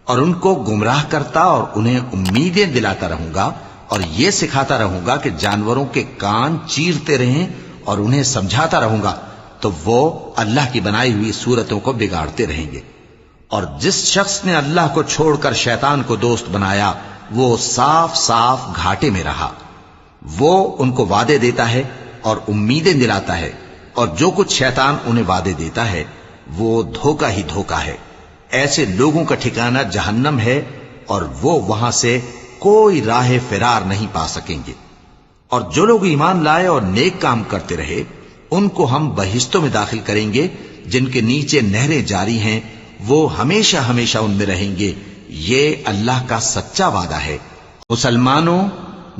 اور ان کو گمراہ کرتا اور انہیں امیدیں دلاتا رہوں گا، اور یہ سکھاتا رہوں گا کہ جانوروں کے کان چیرتے رہیں، اور انہیں سمجھاتا رہوں گا، تو وہ اللہ کی بنائی ہوئی صورتوں کو بگاڑتے رہیں گے۔ اور جس شخص نے اللہ کو چھوڑ کر شیطان کو دوست بنایا، وہ صاف صاف گھاٹے میں رہا۔ وہ ان کو وعدے دیتا ہے اور امیدیں دلاتا ہے، اور جو کچھ شیطان انہیں وعدے دیتا ہے وہ دھوکہ ہی دھوکہ ہے۔ ایسے لوگوں کا ٹھکانہ جہنم ہے، اور وہ وہاں سے کوئی راہ فرار نہیں پا سکیں گے۔ اور جو لوگ ایمان لائے اور نیک کام کرتے رہے، ان کو ہم بہشتوں میں داخل کریں گے جن کے نیچے نہریں جاری ہیں، وہ ہمیشہ ہمیشہ ان میں رہیں گے۔ یہ اللہ کا سچا وعدہ ہے۔ مسلمانوں،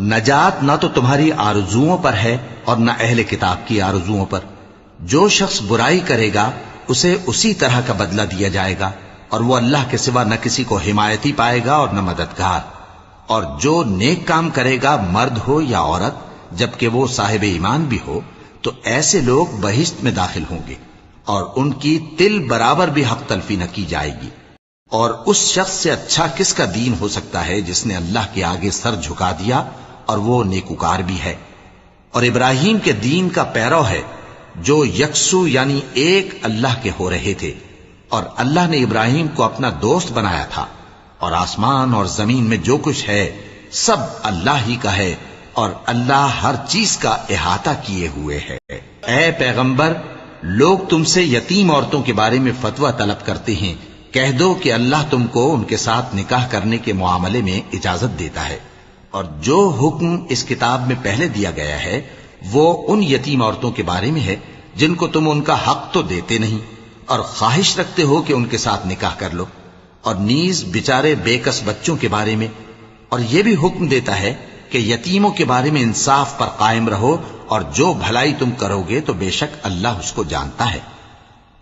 نجات نہ تو تمہاری آرزوؤں پر ہے اور نہ اہل کتاب کی آرزوؤں پر۔ جو شخص برائی کرے گا اسے اسی طرح کا بدلہ دیا جائے گا، اور وہ اللہ کے سوا نہ کسی کو حمایتی پائے گا اور نہ مددگار۔ اور جو نیک کام کرے گا، مرد ہو یا عورت، جبکہ وہ صاحب ایمان بھی ہو، تو ایسے لوگ بہشت میں داخل ہوں گے، اور ان کی تل برابر بھی حق تلفی نہ کی جائے گی۔ اور اس شخص سے اچھا کس کا دین ہو سکتا ہے جس نے اللہ کے آگے سر جھکا دیا اور وہ نیکوکار بھی ہے، اور ابراہیم کے دین کا پیرو ہے، جو یکسو یعنی ایک اللہ کے ہو رہے تھے۔ اور اللہ نے ابراہیم کو اپنا دوست بنایا تھا، اور آسمان اور زمین میں جو کچھ ہے سب اللہ ہی کا ہے، اور اللہ ہر چیز کا احاطہ کیے ہوئے ہے۔ اے پیغمبر، لوگ تم سے یتیم عورتوں کے بارے میں فتویٰ طلب کرتے ہیں، کہہ دو کہ اللہ تم کو ان کے ساتھ نکاح کرنے کے معاملے میں اجازت دیتا ہے، اور جو حکم اس کتاب میں پہلے دیا گیا ہے وہ ان یتیم عورتوں کے بارے میں ہے جن کو تم ان کا حق تو دیتے نہیں، اور خواہش رکھتے ہو کہ ان کے ساتھ نکاح کر لو، اور نیز بیچارے بے کس بچوں کے بارے میں۔ اور یہ بھی حکم دیتا ہے کہ یتیموں کے بارے میں انصاف پر قائم رہو، اور جو بھلائی تم کرو گے تو بے شک اللہ اس کو جانتا ہے۔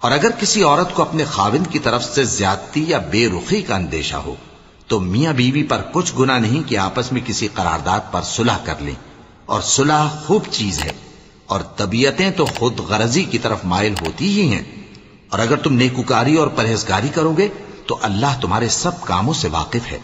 اور اگر کسی عورت کو اپنے خاوند کی طرف سے زیادتی یا بے رخی کا اندیشہ ہو تو میاں بیوی پر کچھ گناہ نہیں کہ آپس میں کسی قرارداد پر صلح کر لیں، اور صلح خوب چیز ہے، اور طبیعتیں تو خود غرضی کی طرف مائل ہوتی ہی ہیں۔ اور اگر تم نیکوکاری اور پرہیزگاری کرو گے تو اللہ تمہارے سب کاموں سے واقف ہے۔